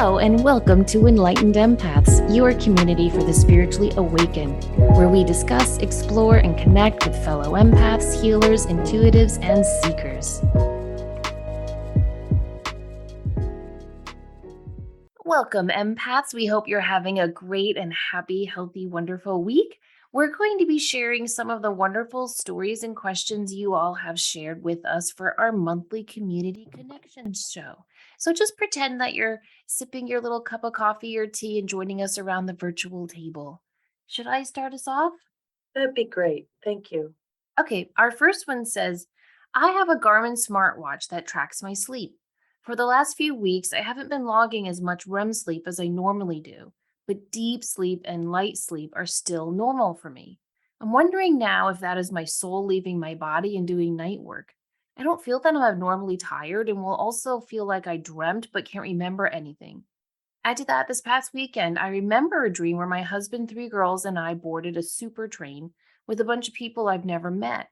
Hello, and welcome to Enlightened Empaths, your community for the spiritually awakened, where we discuss, explore, and connect with fellow empaths, healers, intuitives, and seekers. Welcome, empaths. We hope you're having a great and happy, healthy, wonderful week. We're going to be sharing some of the wonderful stories and questions you all have shared with us for our monthly community connections show. So just pretend that you're sipping your little cup of coffee or tea and joining us around the virtual table. Should I start us off? That'd be great. Thank you. Okay, our first one says, I have a Garmin smartwatch that tracks my sleep. For the last few weeks, I haven't been logging as much REM sleep as I normally do, but deep sleep and light sleep are still normal for me. I'm wondering now if that is my soul leaving my body and doing night work. I don't feel that I'm abnormally tired and will also feel like I dreamt but can't remember anything. Add to that, this past weekend, I remember a dream where my husband, three girls, and I boarded a super train with a bunch of people I've never met.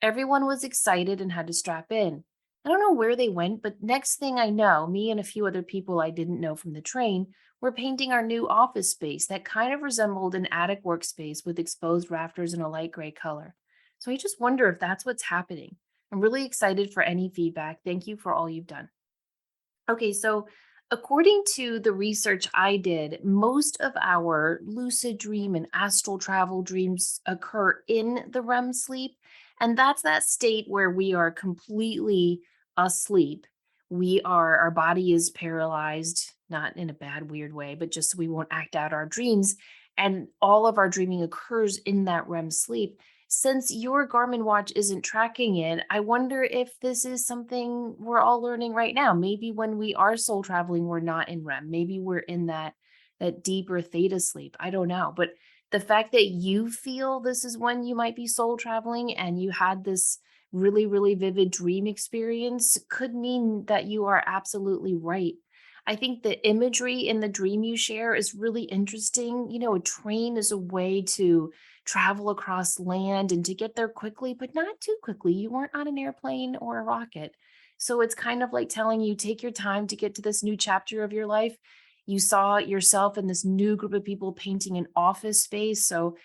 Everyone was excited and had to strap in. I don't know where they went, but next thing I know, me and a few other people I didn't know from the train were painting our new office space that kind of resembled an attic workspace with exposed rafters in a light gray color. So I just wonder if that's what's happening. I'm really excited for any feedback. Thank you for all you've done. Okay, so according to the research I did, most of our lucid dream and astral travel dreams occur in the REM sleep. And that's that state where we are completely asleep. Our body is paralyzed, not in a bad, weird way, but just so we won't act out our dreams. And all of our dreaming occurs in that REM sleep. Since your Garmin watch isn't tracking it, I wonder if this is something we're all learning right now. Maybe when we are soul traveling, we're not in REM. Maybe we're in that deeper theta sleep. I don't know. But the fact that you feel this is when you might be soul traveling and you had this really, really vivid dream experience could mean that you are absolutely right. I think the imagery in the dream you share is really interesting. You know, a train is a way to travel across land and to get there quickly, but not too quickly. You weren't on an airplane or a rocket. So it's kind of like telling you, take your time to get to this new chapter of your life. You saw yourself in this new group of people painting an office space. So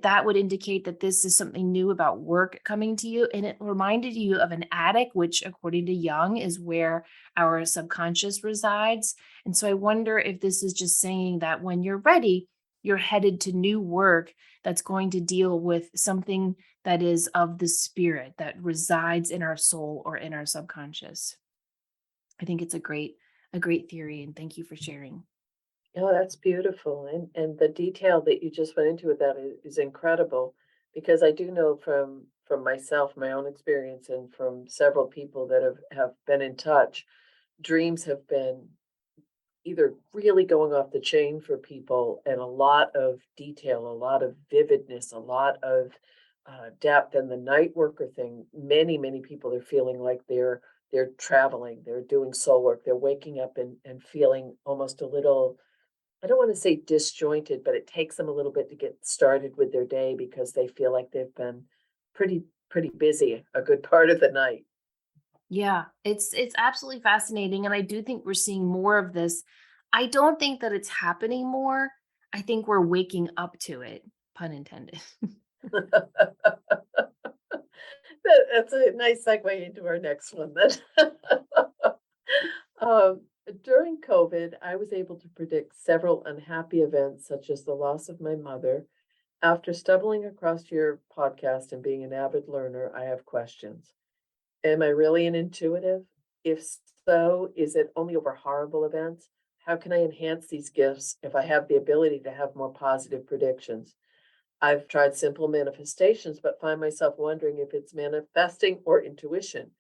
that would indicate that this is something new about work coming to you. And it reminded you of an attic, which according to Jung is where our subconscious resides. And so I wonder if this is just saying that when you're ready, you're headed to new work that's going to deal with something that is of the spirit that resides in our soul or in our subconscious. I think it's a great theory, and thank you for sharing. Oh, that's beautiful. And the detail that you just went into with that is incredible because I do know from myself, my own experience, and from several people that have been in touch, dreams have been either really going off the chain for people and a lot of detail, a lot of vividness, a lot of depth. And the night worker thing, many people are feeling like they're traveling, they're doing soul work, they're waking up and feeling almost a little, I don't want to say disjointed, but it takes them a little bit to get started with their day because they feel like they've been pretty busy a good part of the night. Yeah, it's absolutely fascinating, and I do think we're seeing more of this. I don't think that it's happening more. I think we're waking up to it, pun intended. That's a nice segue into our next one then. Um, During COVID, I was able to predict several unhappy events, such as the loss of my mother. After stumbling across your podcast and being an avid learner, I have questions. Am I really an intuitive? If so, is it only over horrible events? How can I enhance these gifts if I have the ability to have more positive predictions? I've tried simple manifestations, but find myself wondering if it's manifesting or intuition.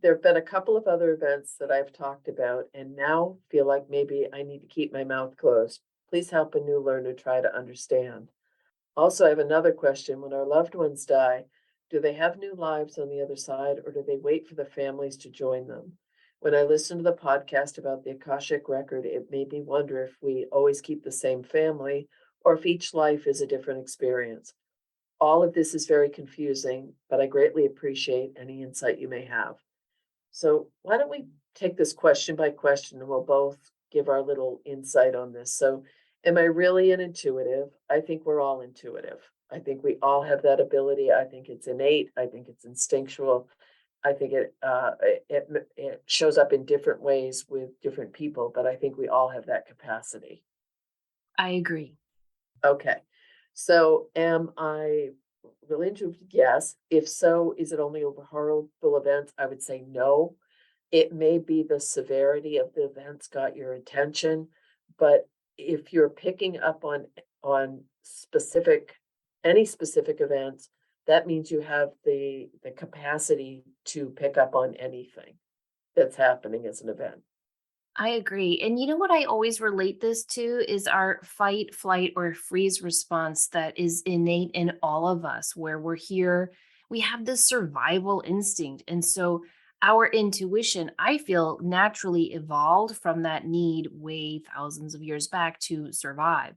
There have been a couple of other events that I've talked about and now feel like maybe I need to keep my mouth closed. Please help a new learner try to understand. Also, I have another question. When our loved ones die, do they have new lives on the other side or do they wait for the families to join them? When I listened to the podcast about the Akashic record, it made me wonder if we always keep the same family or if each life is a different experience. All of this is very confusing, but I greatly appreciate any insight you may have. So, why don't we take this question by question and we'll both give our little insight on this. So, am I really an intuitive? I think we're all intuitive. I think we all have that ability. I think it's innate. I think it's instinctual. I think it shows up in different ways with different people, but I think we all have that capacity. I agree. Okay. So am I really intuitive? Yes. If so, is it only over horrible events? I would say no. It may be the severity of the events got your attention, but if you're picking up on specific any specific events, that means you have the capacity to pick up on anything that's happening as an event. I agree. And you know what I always relate this to is our fight, flight, or freeze response that is innate in all of us, where we're here, we have this survival instinct. And so our intuition, I feel, naturally evolved from that need way thousands of years back to survive.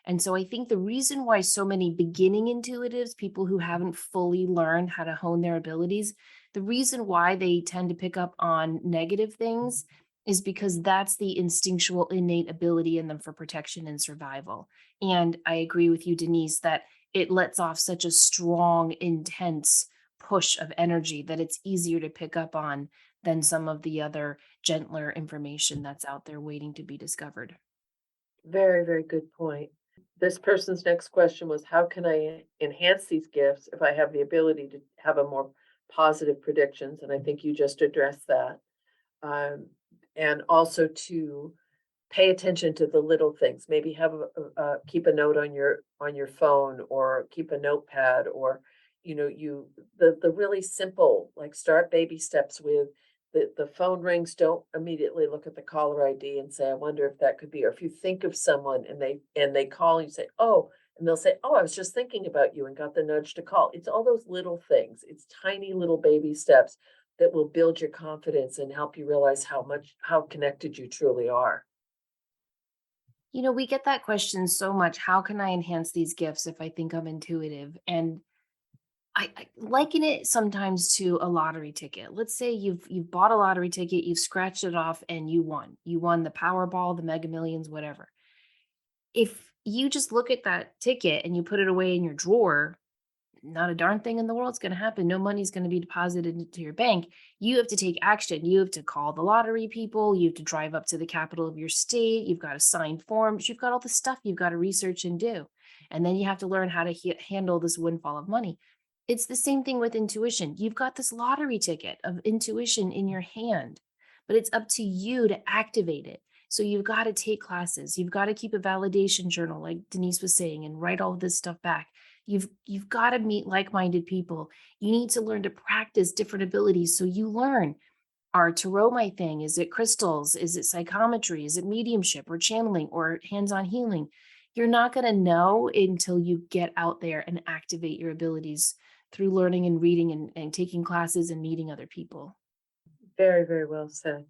And so I think the reason why so many beginning intuitives, people who haven't fully learned how to hone their abilities, the reason why they tend to pick up on negative things is because that's the instinctual innate ability in them for protection and survival. And I agree with you, Denise, that it lets off such a strong, intense push of energy that it's easier to pick up on than some of the other gentler information that's out there waiting to be discovered. Very, very good point. This person's next question was, how can I enhance these gifts if I have the ability to have a more positive predictions? And I think you just addressed that. Um, and also to pay attention to the little things. Maybe have keep a note on your phone, or keep a notepad, or you the really simple, like, start baby steps with the phone rings. Don't immediately look at the caller ID and say, I wonder if that could be. Or if you think of someone and they call, you say, oh, and they'll say, oh, I was just thinking about you and got the nudge to call. It's all those little things. It's tiny little baby steps that will build your confidence and help you realize how connected you truly are. You know, we get that question so much. How can I enhance these gifts if I think I'm intuitive? And I liken it sometimes to a lottery ticket. Let's say you've bought a lottery ticket, you've scratched it off, and you won. You won the Powerball, the Mega Millions, whatever. If you just look at that ticket and you put it away in your drawer, not a darn thing in the world's going to happen. No money's going to be deposited into your bank. You have to take action. You have to call the lottery people. You have to drive up to the capital of your state. You've got to sign forms. You've got all the stuff you've got to research and do. And then you have to learn how to handle this windfall of money. It's the same thing with intuition. You've got this lottery ticket of intuition in your hand, but it's up to you to activate it. So you've got to take classes. You've got to keep a validation journal, like Denise was saying, and write all this stuff back. You've got to meet like-minded people. You need to learn to practice different abilities so you learn, are tarot my thing? Is it crystals? Is it psychometry? Is it mediumship or channeling or hands-on healing? You're not going to know until you get out there and activate your abilities through learning and reading and taking classes and meeting other people. Very, very well said.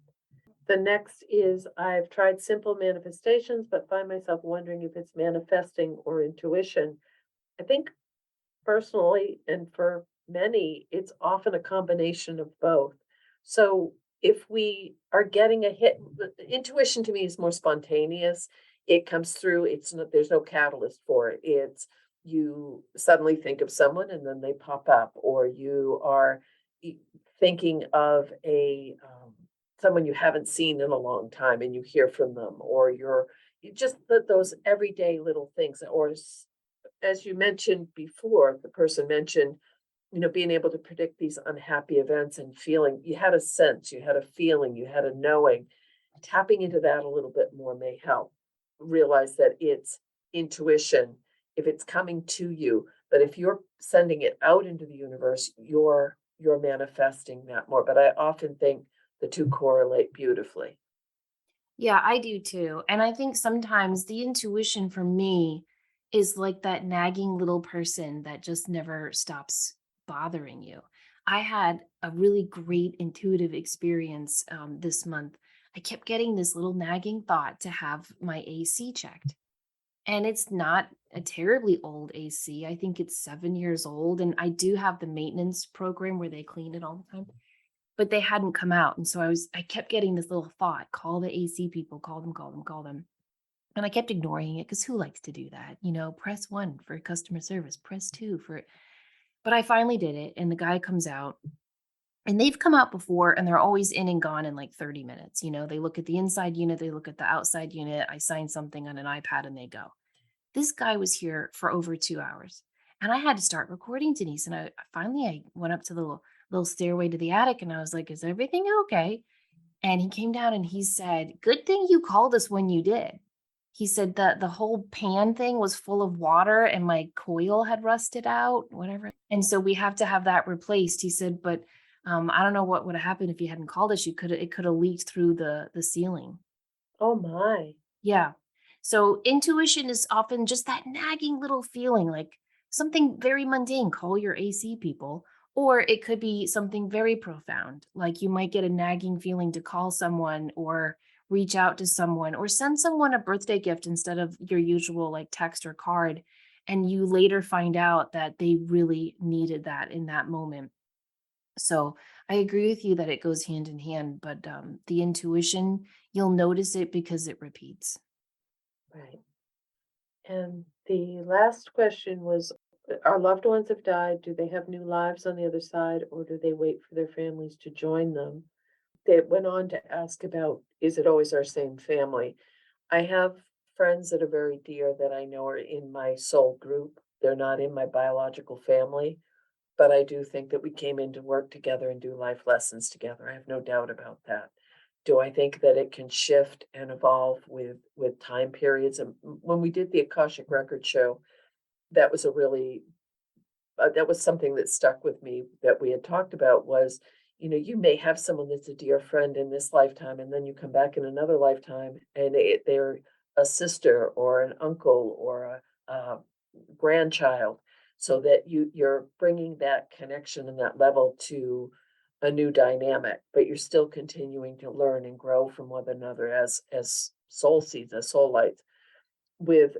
The next is, I've tried simple manifestations, but find myself wondering if it's manifesting or intuition. I think personally, and for many, it's often a combination of both. So if we are getting a hit, intuition to me is more spontaneous. It comes through, it's not, there's no catalyst for it. It's, you suddenly think of someone and then they pop up, or you are e- thinking of someone you haven't seen in a long time and you hear from them, or just those everyday little things. Or as you mentioned before, the person mentioned, being able to predict these unhappy events and feeling, you had a sense, you had a feeling, you had a knowing. Tapping into that a little bit more may help realize that it's intuition if it's coming to you, but if you're sending it out into the universe, you're manifesting that more. But I often think the two correlate beautifully. Yeah, I do too. And I think sometimes the intuition for me is like that nagging little person that just never stops bothering you. I had a really great intuitive experience this month. I kept getting this little nagging thought to have my AC checked. And it's not a terribly old AC. I think it's 7 years old. And I do have the maintenance program where they clean it all the time. but they hadn't come out. And so I kept getting this little thought, call the AC people, call them, call them, call them. And I kept ignoring it because who likes to do that? Press one for customer service, press two for, but I finally did it. And the guy comes out, and they've come out before, and they're always in and gone in like 30 minutes. They look at the inside unit, they look at the outside unit. I sign something on an iPad and they go. This guy was here for over 2 hours, and I had to start recording, Denise. And I went up to the little stairway to the attic, and I was like, "Is everything okay?" And he came down and he said, "Good thing you called us when you did." He said that the whole pan thing was full of water and my coil had rusted out, whatever. And so we have to have that replaced. He said, but I don't know what would have happened if you hadn't called us. It could have leaked through the ceiling. Oh my. Yeah. So intuition is often just that nagging little feeling, like something very mundane, call your AC people, or it could be something very profound, like you might get a nagging feeling to call someone or reach out to someone or send someone a birthday gift instead of your usual like text or card. And you later find out that they really needed that in that moment. So I agree with you that it goes hand in hand, but the intuition, you'll notice it because it repeats. Right. And the last question was, our loved ones have died. Do they have new lives on the other side, or do they wait for their families to join them? They went on to ask about, is it always our same family? I have friends that are very dear that I know are in my soul group. They're not in my biological family, but I do think that we came in to work together and do life lessons together. I have no doubt about that. Do I think that it can shift and evolve with time periods? And when we did the Akashic Record show, that was a really that was something that stuck with me that we had talked about was, you may have someone that's a dear friend in this lifetime, and then you come back in another lifetime, and they're a sister or an uncle or a grandchild, so that you're bringing that connection and that level to a new dynamic, but you're still continuing to learn and grow from one another as soul seeds, as soul lights. With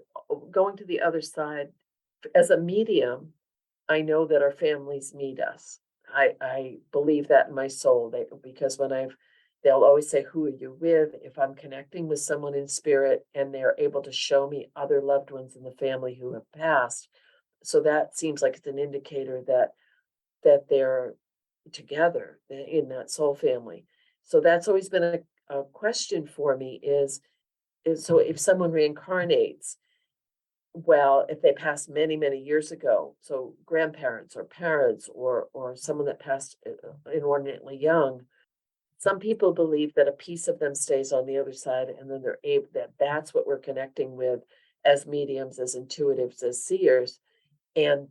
going to the other side as a medium, I know that our families need us. I believe that in my soul. Because they'll always say, "Who are you with?" If I'm connecting with someone in spirit and they're able to show me other loved ones in the family who have passed, so that seems like it's an indicator that they're together in that soul family. So that's always been a question for me is so if someone reincarnates, well, if they passed many, many years ago, so grandparents or parents or someone that passed inordinately young, some people believe that a piece of them stays on the other side, and then they're able that's what we're connecting with as mediums, as intuitives, as seers, and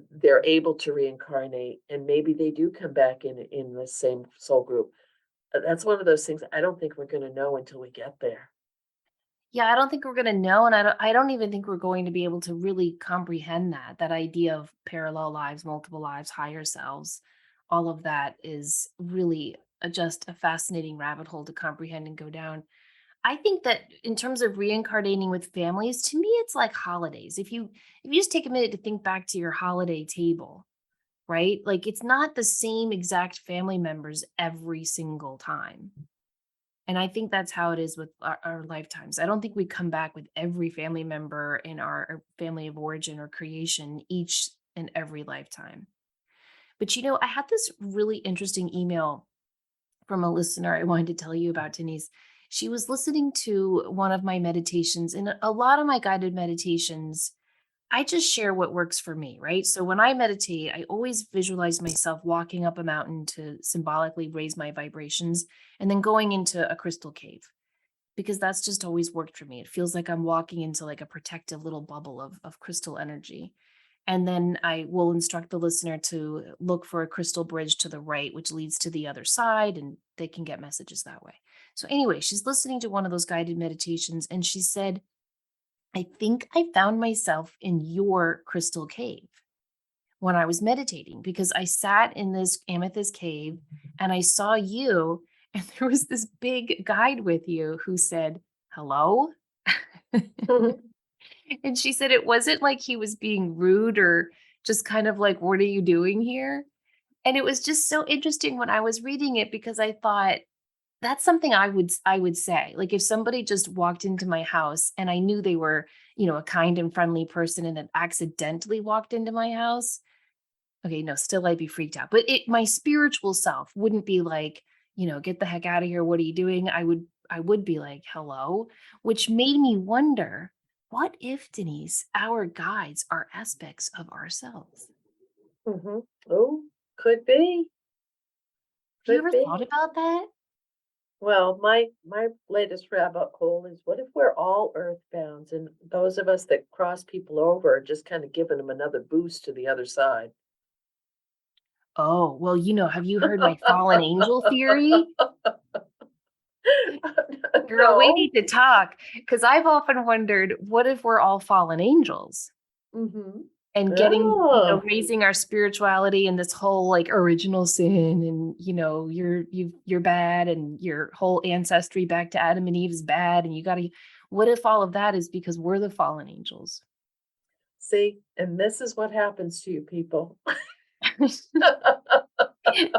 they're able to reincarnate, and maybe they do come back in the same soul group. That's one of those things I don't think we're going to know until we get there. Yeah, I don't think we're gonna know, and I don't even think we're going to be able to really comprehend that idea of parallel lives, multiple lives, higher selves. All of that is really just a fascinating rabbit hole to comprehend and go down. I think that in terms of reincarnating with families, to me, it's like holidays. If you just take a minute to think back to your holiday table, right? Like it's not the same exact family members every single time. And I think that's how it is with our lifetimes. I don't think we come back with every family member in our family of origin or creation each and every lifetime. But I had this really interesting email from a listener I wanted to tell you about, Denise. She was listening to one of my meditations, and a lot of my guided meditations I just share what works for me, right? So when I meditate, I always visualize myself walking up a mountain to symbolically raise my vibrations and then going into a crystal cave because that's just always worked for me. It feels like I'm walking into like a protective little bubble of crystal energy. And then I will instruct the listener to look for a crystal bridge to the right, which leads to the other side, and they can get messages that way. So, anyway, she's listening to one of those guided meditations, and she said, I think I found myself in your crystal cave when I was meditating because I sat in this amethyst cave and I saw you, and there was this big guide with you who said, Hello. And she said it wasn't like he was being rude or just kind of like, What are you doing here? And it was just so interesting when I was reading it because I thought, that's something I would say. Like, if somebody just walked into my house and I knew they were, a kind and friendly person and then accidentally walked into my house, okay, no, still I'd be freaked out. But my spiritual self wouldn't be like, "Get the heck out of here. What are you doing?" I would be like, "Hello," which made me wonder, what if, Denise, our guides are aspects of ourselves? Mhm. Oh, could be, Have you could ever thought be. about that? Well, my latest rabbit hole is what if we're all earthbound and those of us that cross people over are just kind of giving them another boost to the other side? Oh, well, have you heard my fallen angel theory? Girl, we need No. to talk because I've often wondered, what if we're all fallen angels Mhm. and getting, Oh, raising our spirituality and this whole like original sin and you're bad and your whole ancestry back to Adam and Eve is bad and you got to what if all of that is because we're the fallen angels? see, and this is what happens to you people.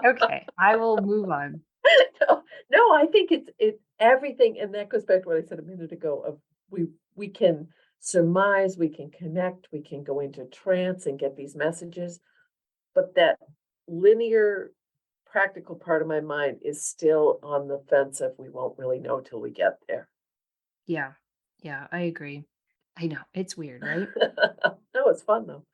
Okay, I will move on. No, no, I think it's everything, and that goes back to what I said a minute ago of we can surmise, we can connect, we can go into trance and get these messages, but that linear, practical part of my mind is still on the fence of we won't really know till we get there. Yeah. Yeah, I agree. I know. It's weird, right? No, it's fun though.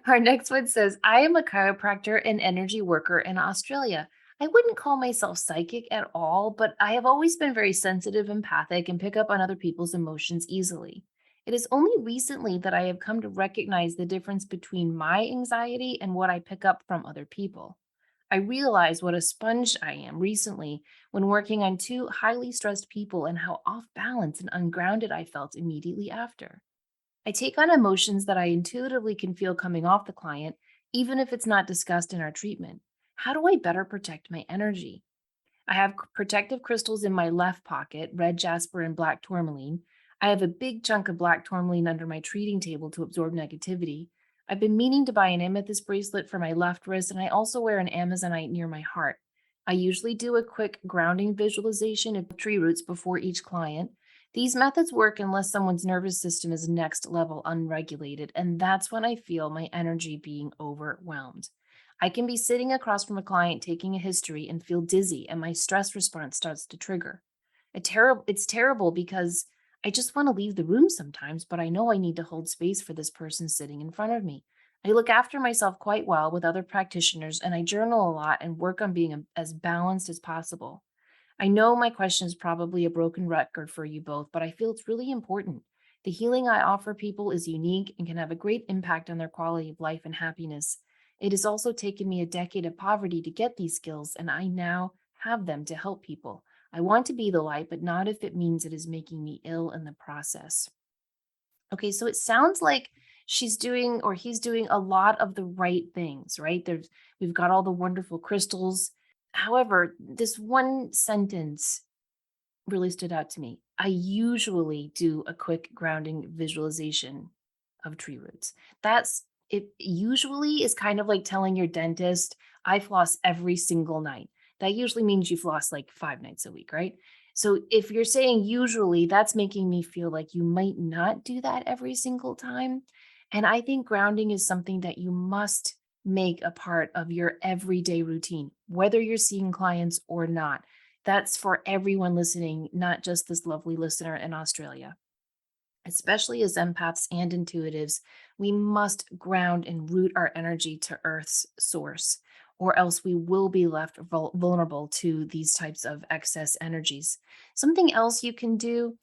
Our next one says, I am a chiropractor and energy worker in Australia. I wouldn't call myself psychic at all, but I have always been very sensitive, empathic, and pick up on other people's emotions easily. It is only recently that I have come to recognize the difference between my anxiety and what I pick up from other people. I realized what a sponge I am recently when working on two highly stressed people and how off balance and ungrounded I felt immediately after. I take on emotions that I intuitively can feel coming off the client, even if it's not discussed in our treatment. How do I better protect my energy? I have protective crystals in my left pocket, red jasper and black tourmaline. I have a big chunk of black tourmaline under my treating table to absorb negativity. I've been meaning to buy an amethyst bracelet for my left wrist, and I also wear an amazonite near my heart. I usually do a quick grounding visualization of tree roots before each client. These methods work unless someone's nervous system is next level unregulated, and that's when I feel my energy being overwhelmed. I can be sitting across from a client taking a history and feel dizzy, and my stress response starts to trigger. It's terrible because I just want to leave the room sometimes, but I know I need to hold space for this person sitting in front of me. I look after myself quite well with other practitioners, and I journal a lot and work on being as balanced as possible. I know my question is probably a broken record for you both, but I feel it's really important. The healing I offer people is unique and can have a great impact on their quality of life and happiness. It has also taken me a decade of poverty to get these skills, and I now have them to help people. I want to be the light, but not if it means it is making me ill in the process. Okay, so it sounds like she's doing or he's doing a lot of the right things, right? We've got all the wonderful crystals. However, this one sentence really stood out to me. I usually do a quick grounding visualization of tree roots. That's it usually is kind of like telling your dentist, I floss every single night. That usually means you floss like 5 nights a week, right? So if you're saying usually, that's making me feel like you might not do that every single time. And I think grounding is something that you must make a part of your everyday routine, whether you're seeing clients or not. That's for everyone listening, not just this lovely listener in Australia. Especially as empaths and intuitives, we must ground and root our energy to Earth's source, or else we will be left vulnerable to these types of excess energies. Something else you can do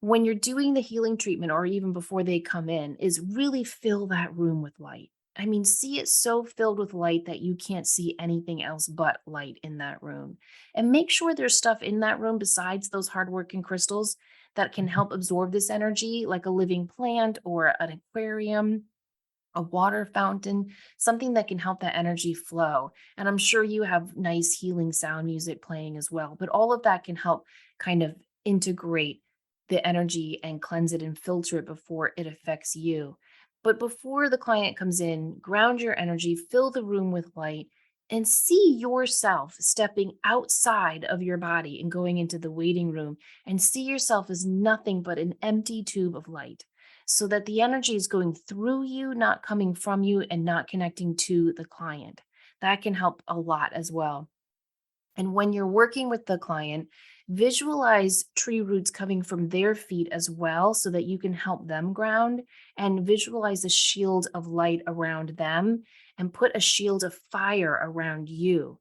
when you're doing the healing treatment or even before they come in is really fill that room with light. I mean, see it so filled with light that you can't see anything else but light in that room. And make sure there's stuff in that room besides those hardworking crystals that can help absorb this energy, like a living plant or an aquarium, a water fountain, something that can help that energy flow. And I'm sure you have nice healing sound music playing as well, but all of that can help kind of integrate the energy and cleanse it and filter it before it affects you. But before the client comes in, ground your energy, fill the room with light, and see yourself stepping outside of your body and going into the waiting room, and see yourself as nothing but an empty tube of light, so that the energy is going through you, not coming from you, and not connecting to the client. That can help a lot as well. And when you're working with the client, visualize tree roots coming from their feet as well so that you can help them ground, and visualize a shield of light around them, and put a shield of fire around you.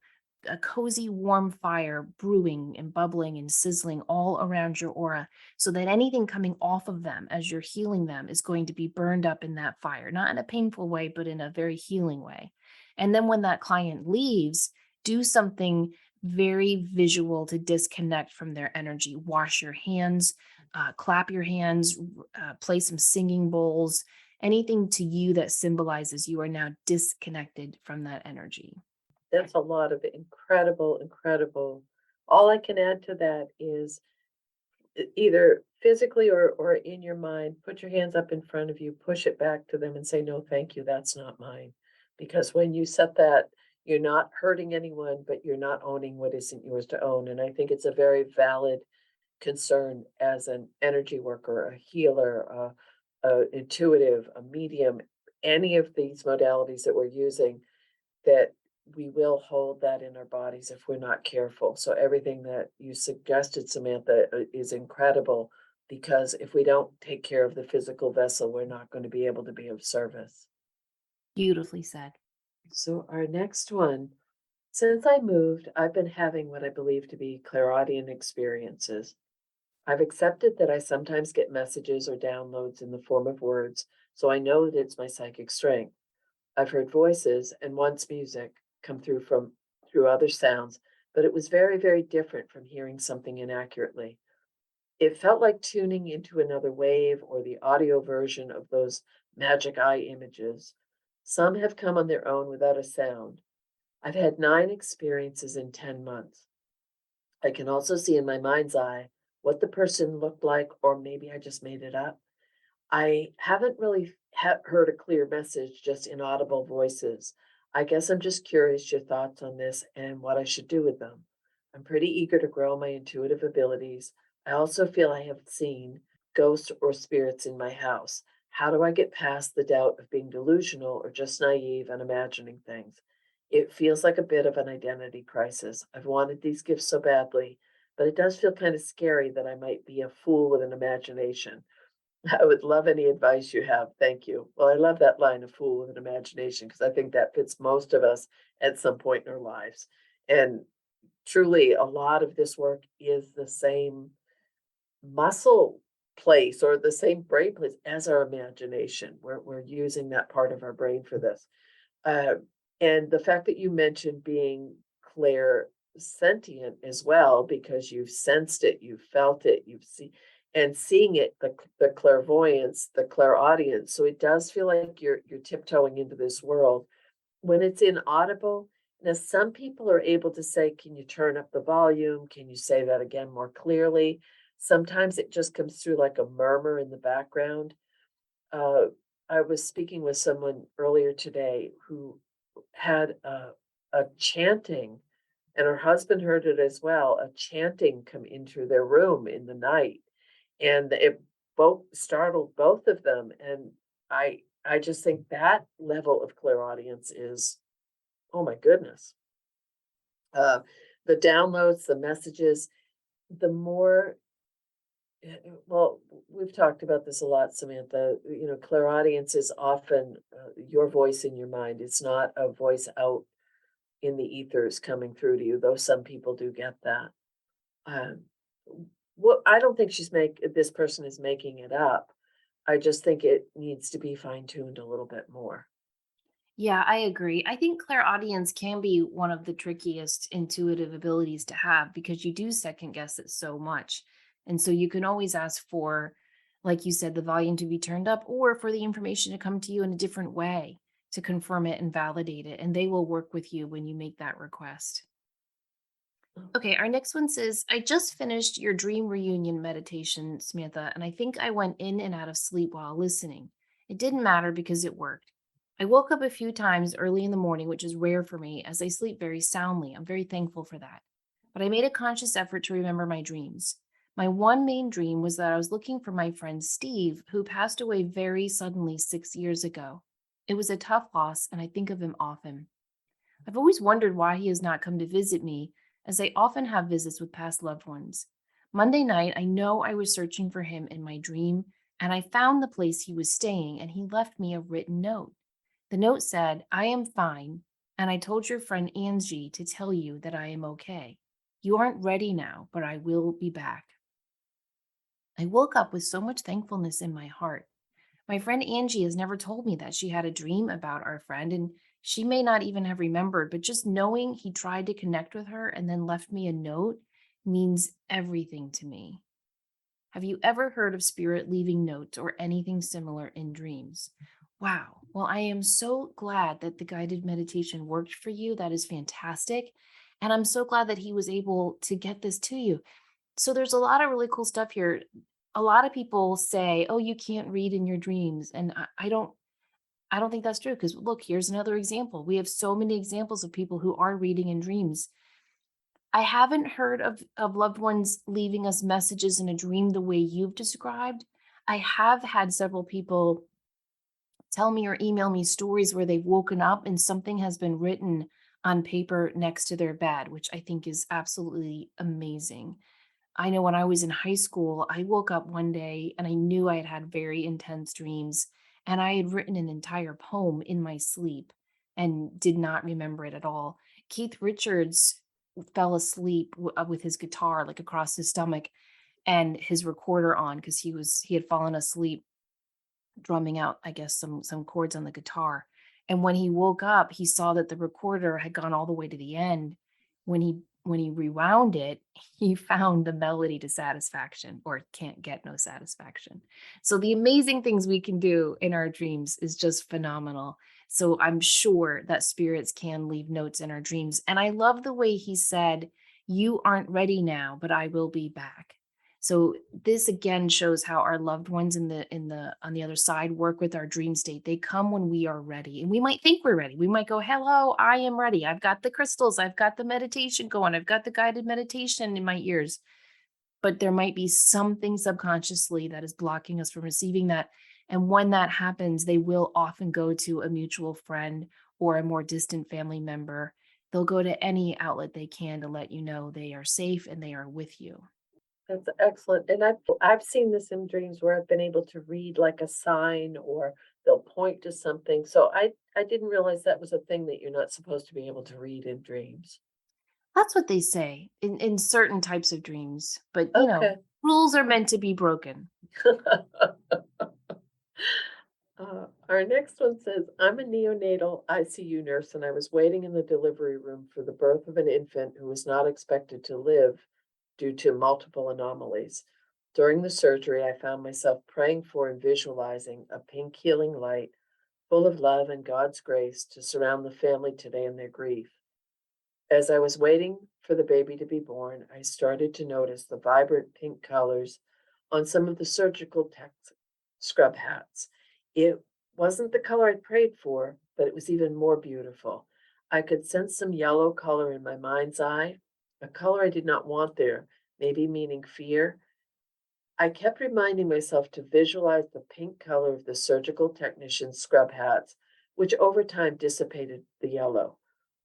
A cozy, warm fire brewing and bubbling and sizzling all around your aura, so that anything coming off of them as you're healing them is going to be burned up in that fire, not in a painful way, but in a very healing way. And then when that client leaves, do something very visual to disconnect from their energy. Wash your hands, clap your hands, play some singing bowls, anything to you that symbolizes you are now disconnected from that energy. That's a lot of incredible, incredible. All I can add to that is either physically or in your mind, put your hands up in front of you, push it back to them and say, no, thank you, that's not mine. Because when you set that, you're not hurting anyone, but you're not owning what isn't yours to own. And I think it's a very valid concern as an energy worker, a healer, a intuitive, a medium, any of these modalities that we're using, that we will hold that in our bodies if we're not careful. So everything that you suggested, Samantha, is incredible, because if we don't take care of the physical vessel, we're not going to be able to be of service. Beautifully said. So our next one, since I moved, I've been having what I believe to be clairaudient experiences. I've accepted that I sometimes get messages or downloads in the form of words, so I know that it's my psychic strength. I've heard voices and once music come through other sounds, but it was very, very different from hearing something inaccurately. It felt like tuning into another wave or the audio version of those magic eye images. Some have come on their own without a sound. I've had 9 experiences in 10 months. I can also see in my mind's eye what the person looked like, or maybe I just made it up. I haven't really heard a clear message, just inaudible voices. I guess I'm just curious your thoughts on this and what I should do with them. I'm pretty eager to grow my intuitive abilities. I also feel I have seen ghosts or spirits in my house. How do I get past the doubt of being delusional or just naive and imagining things? It feels like a bit of an identity crisis. I've wanted these gifts so badly, but it does feel kind of scary that I might be a fool with an imagination. I would love any advice you have. Thank you. Well, I love that line, "A fool with an imagination," because I think that fits most of us at some point in our lives. And truly, a lot of this work is the same muscle place or the same brain place as our imagination. We're using that part of our brain for this. Uh, and the fact that you mentioned being clair sentient as well, because you've sensed it, you've felt it, you've seen, and seeing it, the clairvoyance, the clairaudience. So it does feel like you're tiptoeing into this world. When it's inaudible, now some people are able to say, "Can you turn up the volume? Can you say that again more clearly?" Sometimes it just comes through like a murmur in the background. Uh, I was speaking with someone earlier today who had a chanting, and her husband heard it as well, a chanting come into their room in the night, and it both startled both of them. And I just think that level of clairaudience is, oh my goodness. Uh, the downloads, the messages, the more well, we've talked about this a lot, Samantha. You know, clairaudience is often your voice in your mind. It's not a voice out in the ethers coming through to you, though some people do get that. Um, what I don't think this person is making it up. I just think it needs to be fine tuned a little bit more. Yeah, I agree. I think clairaudience can be one of the trickiest intuitive abilities to have, because you do second guess it so much. And so you can always ask for, like you said, the volume to be turned up, or for the information to come to you in a different way to confirm it and validate it. And they will work with you when you make that request. Oh, Okay, our next one says, I just finished your dream reunion meditation, Samantha, and I think I went in and out of sleep while listening. It didn't matter because it worked. I woke up a few times early in the morning, which is rare for me, as I sleep very soundly. I'm very thankful for that. But I made a conscious effort to remember my dreams. My one main dream was that I was looking for my friend Steve, who passed away very suddenly 6 years ago. It was a tough loss, and I think of him often. I've always wondered why he has not come to visit me, as I often have visits with past loved ones. Monday night, I know I was searching for him in my dream, and I found the place he was staying, and he left me a written note. The note said, I am fine, and I told your friend Angie to tell you that I am okay. You aren't ready now, but I will be back. I woke up with so much thankfulness in my heart. My friend Angie has never told me that she had a dream about our friend, and she may not even have remembered, but just knowing he tried to connect with her and then left me a note means everything to me. Have you ever heard of spirit leaving notes or anything similar in dreams? Wow. Well, I am so glad that the guided meditation worked for you. That is fantastic. And I'm so glad that he was able to get this to you. So there's a lot of really cool stuff here. A lot of people say, "Oh, you can't read in your dreams." And I don't think that's true because look, here's another example. We have so many examples of people who are reading in dreams. I haven't heard of loved ones leaving us messages in a dream the way you've described. I have had several people tell me or email me stories where they've woken up and something has been written on paper next to their bed, which I think is absolutely amazing. I know when I was in high school, I woke up one day and I knew I had had very intense dreams, and I had written an entire poem in my sleep and did not remember it at all. Keith Richards fell asleep with his guitar like across his stomach and his recorder on because he had fallen asleep drumming out, I guess, some chords on the guitar. And when he woke up, he saw that the recorder had gone all the way to the end. When he rewound it, he found the melody to satisfaction or can't get no satisfaction. So the amazing things we can do in our dreams is just phenomenal. So I'm sure that spirits can leave notes in our dreams. And I love the way he said, "You aren't ready now, but I will be back." So this again shows how our loved ones in the on the other side work with our dream state. They come when we are ready. And we might think we're ready. We might go, "Hello, I am ready. I've got the crystals, I've got the meditation going, I've got the guided meditation in my ears." But there might be something subconsciously that is blocking us from receiving that. And when that happens, they will often go to a mutual friend or a more distant family member. They'll go to any outlet they can to let you know they are safe and they are with you. That's excellent, and I've seen this in dreams where I've been able to read, like, a sign or they'll point to something, so I didn't realize that was a thing that you're not supposed to be able to read in dreams. That's what they say in certain types of dreams, but, Okay. rules are meant to be broken. Our next one says, I'm a neonatal ICU nurse and I was waiting in the delivery room for the birth of an infant who was not expected to live due to multiple anomalies. During the surgery, I found myself praying for and visualizing a pink healing light full of love and God's grace to surround the family today in their grief. As I was waiting for the baby to be born, I started to notice the vibrant pink colors on some of the surgical tech scrub hats. It wasn't the color I'd prayed for, but it was even more beautiful. I could sense some yellow color in my mind's eye, a color I did not want there, maybe meaning fear. I kept reminding myself to visualize the pink color of the surgical technician's scrub hats, which over time dissipated the yellow.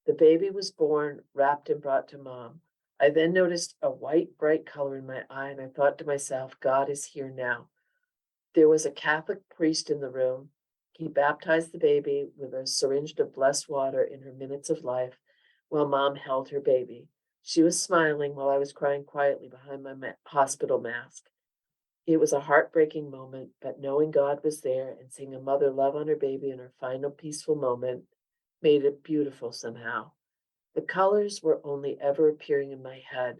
The baby was born, wrapped, and brought to mom. I then noticed a white, bright color in my eye, and I thought to myself, God is here now. There was a Catholic priest in the room. He baptized the baby with a syringe of blessed water in her minutes of life while mom held her baby. She was smiling while I was crying quietly behind my hospital mask. It was a heartbreaking moment, but knowing God was there and seeing a mother love on her baby in her final peaceful moment made it beautiful somehow. The colors were only ever appearing in my head,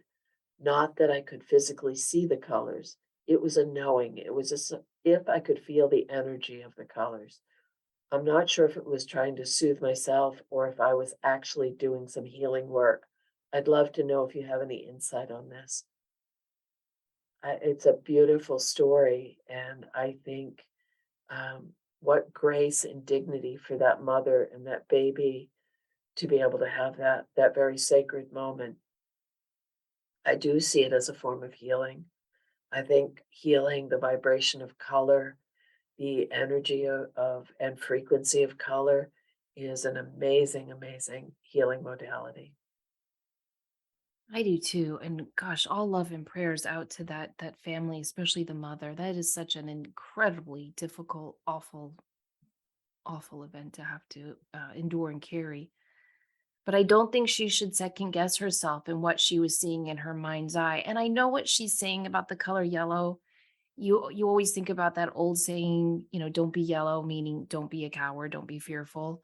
not that I could physically see the colors. It was a knowing. It was as if I could feel the energy of the colors. I'm not sure if it was trying to soothe myself or if I was actually doing some healing work. I'd love to know if you have any insight on this. It's a beautiful story, and I think what grace and dignity for that mother and that baby to be able to have that very sacred moment. I do see it as a form of healing. I think healing, the vibration of color, the energy of and frequency of color is an amazing, amazing healing modality. I do too. And gosh, all love and prayers out to that family, especially the mother. That is such an incredibly difficult, awful event to have to endure and carry. But I don't think she should second guess herself in what she was seeing in her mind's eye. And I know what she's saying about the color yellow. You always think about that old saying, don't be yellow, meaning don't be a coward, don't be fearful.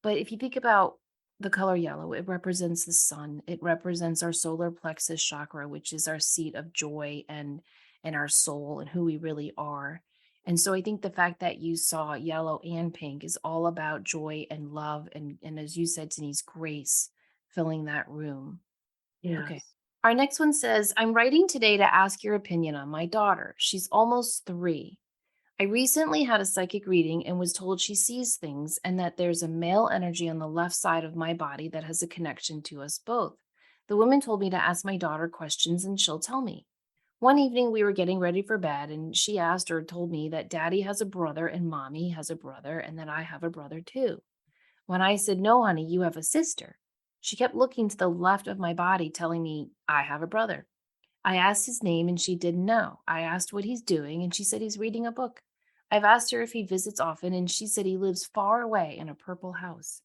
But if you think about the color yellow, it represents the sun. It represents our solar plexus chakra, which is our seat of joy and our soul and who we really are. And so I think the fact that you saw yellow and pink is all about joy and love and as you said, Denise, grace filling that room. Okay. Yes. Our next one says, I'm writing today to ask your opinion on my daughter. She's almost 3. I recently had a psychic reading and was told she sees things and that there's a male energy on the left side of my body that has a connection to us both. The woman told me to ask my daughter questions and she'll tell me. One evening we were getting ready for bed and she asked or told me that daddy has a brother and mommy has a brother and that I have a brother too. When I said, no, honey, you have a sister, she kept looking to the left of my body, telling me, I have a brother. I asked his name and she didn't know. I asked what he's doing and she said he's reading a book. I've asked her if he visits often and she said he lives far away in a purple house.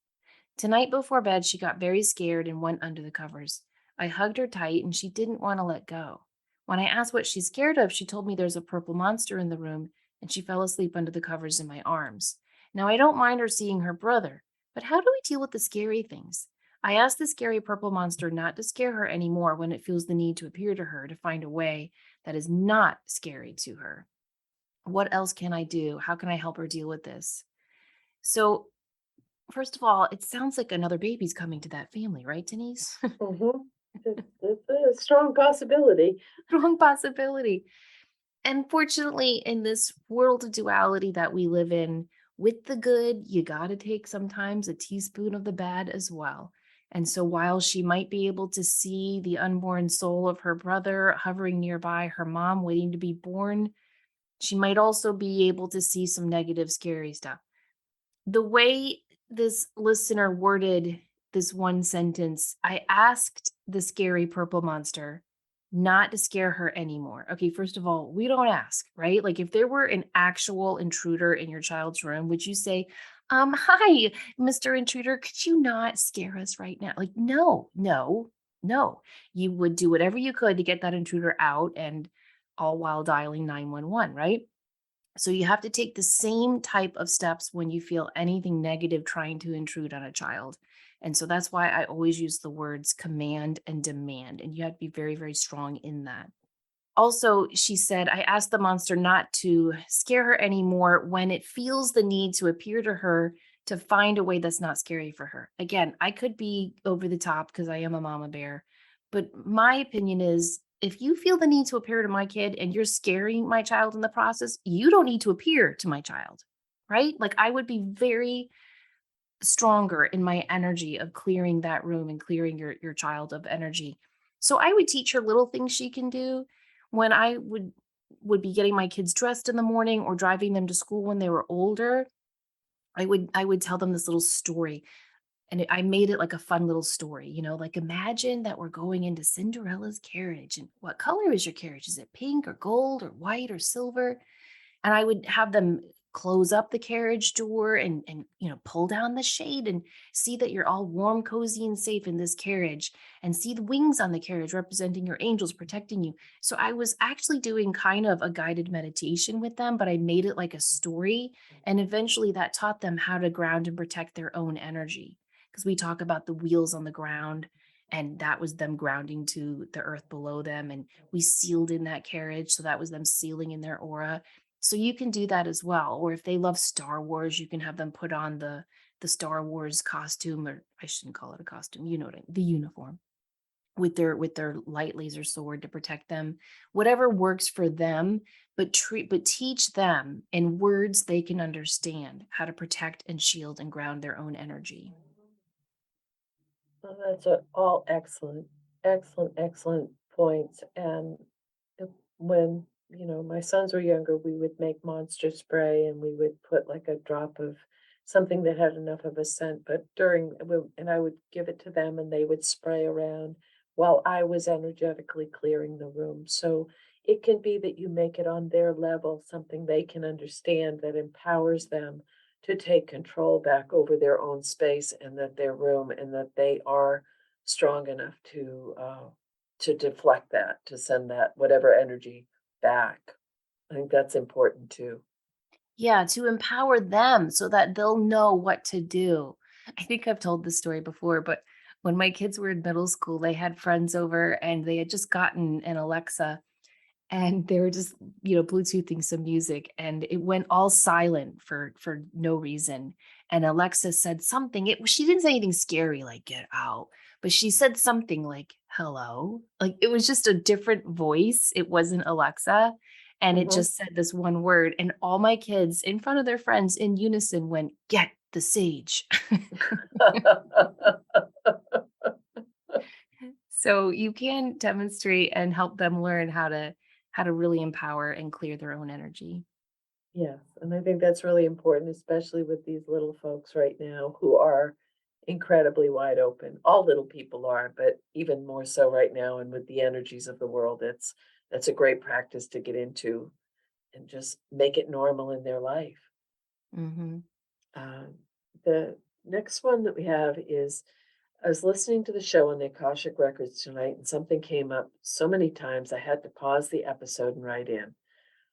Tonight before bed, she got very scared and went under the covers. I hugged her tight and she didn't want to let go. When I asked what she's scared of, she told me there's a purple monster in the room and she fell asleep under the covers in my arms. Now, I don't mind her seeing her brother, but how do we deal with the scary things? I asked the scary purple monster not to scare her anymore when it feels the need to appear to her to find a way that is not scary to her. What else can I do? How can I help her deal with this? So, first of all, it sounds like another baby's coming to that family, right, Denise? Mhm. It's a strong possibility. Strong possibility. And fortunately, in this world of duality that we live in, with the good, you got to take sometimes a teaspoon of the bad as well. And so while she might be able to see the unborn soul of her brother hovering nearby, her mom waiting to be born, she might also be able to see some negative, scary stuff. The way this listener worded this one sentence, I asked the scary purple monster not to scare her anymore. Okay, first of all, we don't ask, right? Like if there were an actual intruder in your child's room, would you say, hi, Mr. Intruder, could you not scare us right now? Like, no, no, no. You would do whatever you could to get that intruder out and all while dialing 911, right? So you have to take the same type of steps when you feel anything negative trying to intrude on a child. And so that's why I always use the words command and demand. And you have to be very, very strong in that. Also, she said, I asked the monster not to scare her anymore when it feels the need to appear to her to find a way that's not scary for her. Again, I could be over the top because I am a mama bear, but my opinion is if you feel the need to appear to my kid and you're scaring my child in the process, you don't need to appear to my child, right? Like I would be very stronger in my energy of clearing that room and clearing your child of energy. So I would teach her little things she can do when I would be getting my kids dressed in the morning or driving them to school when they were older. I would tell them this little story and I made it like a fun little story, like imagine that we're going into Cinderella's carriage and what color is your carriage? Is it pink or gold or white or silver? And I would have them close up the carriage door and pull down the shade and see that you're all warm, cozy, and safe in this carriage and see the wings on the carriage representing your angels protecting you. So I was actually doing kind of a guided meditation with them, but I made it like a story. And eventually that taught them how to ground and protect their own energy. Because we talk about the wheels on the ground. And that was them grounding to the earth below them. And we sealed in that carriage. So that was them sealing in their aura. So you can do that as well. Or if they love Star Wars, you can have them put on the Star Wars costume, or I shouldn't call it a costume, you know what I the uniform. with their light laser sword to protect them. Whatever works for them, but teach them in words they can understand how to protect and shield and ground their own energy. Well, that's all excellent, excellent, excellent points. And if- when, my sons were younger, we would make monster spray and we would put like a drop of something that had enough of a scent. But and I would give it to them and they would spray around while I was energetically clearing the room. So it can be that you make it on their level, something they can understand that empowers them to take control back over their own space and that their room and that they are strong enough to deflect that, to send that whatever energy back. I think that's important too. Yeah, to empower them so that they'll know what to do. I think I've told this story before, but when my kids were in middle school, they had friends over and they had just gotten an Alexa and they were just, Bluetoothing some music and it went all silent for no reason. And Alexa said something. She didn't say anything scary like get out, but she said something like hello. Like it was just a different voice. It wasn't Alexa. And it Mhm. just said this one word. And all my kids in front of their friends in unison went, get the sage. So you can demonstrate and help them learn how to really empower and clear their own energy. Yes, and I think that's really important, especially with these little folks right now who are incredibly wide open. All little people are, but even more so right now and with the energies of the world, that's a great practice to get into and just make it normal in their life. Mhm. Um, the next one that we have is I was listening to the show on the Akashic Records tonight, and something came up so many times I had to pause the episode and write in.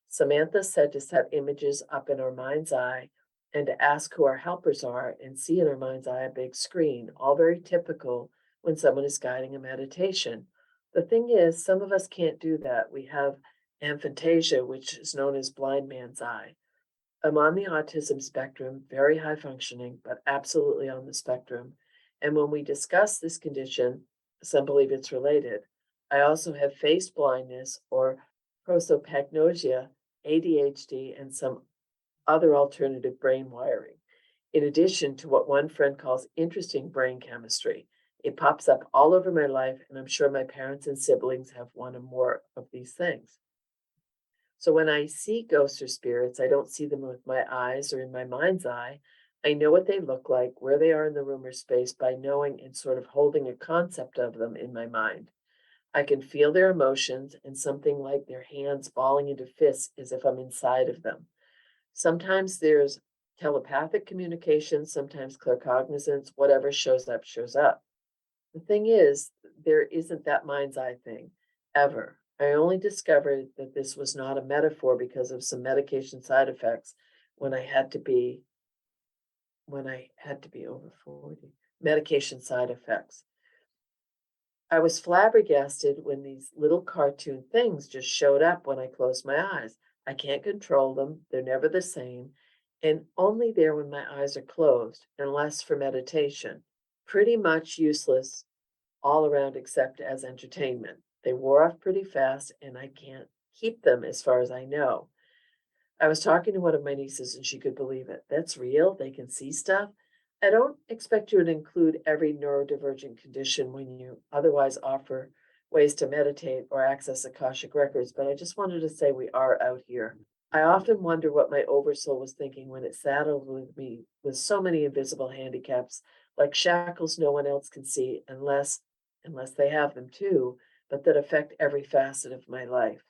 Samantha said to set images up in our mind's eye and to ask who our helpers are and see in our mind's eye a big screen, all very typical when someone is guiding a meditation. The thing is, some of us can't do that. We have aphantasia, which is known as blind man's eye. I'm on the autism spectrum, very high functioning, but absolutely on the spectrum. And when we discuss this condition, some believe it's related. I also have face blindness or prosopagnosia, ADHD, and some other alternative brain wiring, in addition to what one friend calls interesting brain chemistry. It pops up all over my life, and I'm sure my parents and siblings have one or more of these things. So when I see ghosts or spirits, I don't see them with my eyes or in my mind's eye. I know what they look like, where they are in the room or space by knowing and sort of holding a concept of them in my mind. I can feel their emotions and something like their hands balling into fists as if I'm inside of them. Sometimes there's telepathic communication, sometimes claircognizance, whatever shows up, shows up. The thing is, there isn't that mind's eye thing, ever. I only discovered that this was not a metaphor because of some medication side effects when I had to be over 40. Medication side effects. I was flabbergasted when these little cartoon things just showed up when I closed my eyes. I can't control them, they're never the same, and only there when my eyes are closed, unless for meditation. Pretty much useless all around except as entertainment. They wore off pretty fast, and I can't keep them as far as I know. I was talking to one of my nieces, and she could believe it. That's real? They can see stuff? I don't expect you to include every neurodivergent condition when you otherwise offer ways to meditate or access Akashic records, but I just wanted to say we are out here. I often wonder what my oversoul was thinking when it saddled with me with so many invisible handicaps, like shackles no one else can see unless they have them too, but that affect every facet of my life.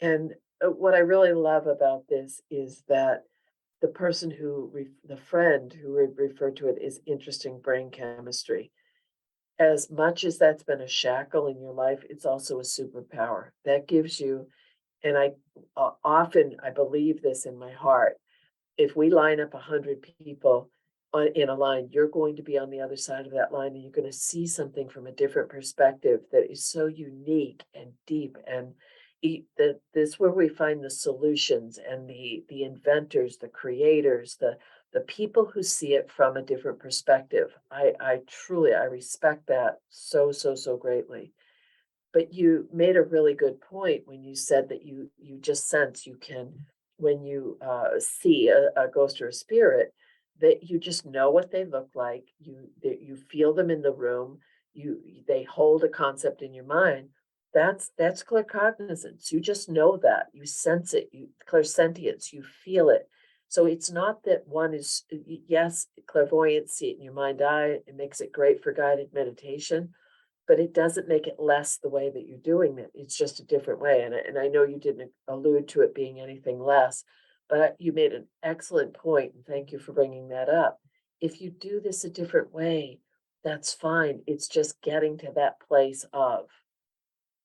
And what I really love about this is that the friend who referred to it is interesting brain chemistry. As much as that's been a shackle in your life, it's also a superpower that gives you, and often I believe this in my heart, if we line up 100 people in a line, you're going to be on the other side of that line and you're going to see something from a different perspective that is so unique and deep. And this where we find the solutions and the inventors, the creators, the people who see it from a different perspective. I truly I respect that so greatly. But you made a really good point when you said that you just sense you can when you, see a ghost or a spirit, that you just know what they look like, that you feel them in the room, they hold a concept in your mind. That's claircognizance. You just know that, you sense it, you clairsentience, you feel it. So it's not that one is yes, clairvoyance, see it in your mind eye, it makes it great for guided meditation, but it doesn't make it less the way that you're doing it. It's just a different way. And I know you didn't allude to it being anything less, but you made an excellent point, and thank you for bringing that up. If you do this a different way, that's fine. It's just getting to that place of.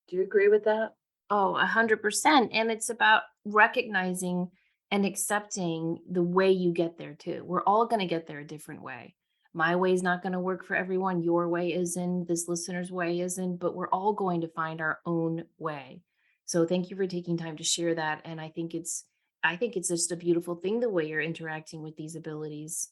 Do you agree with that? Oh, 100%. And it's about recognizing and accepting the way you get there too. We're all going to get there a different way. My way is not going to work for everyone. Your way isn't. This listener's way isn't. But we're all going to find our own way. So thank you for taking time to share that. And I think it's just a beautiful thing the way you're interacting with these abilities.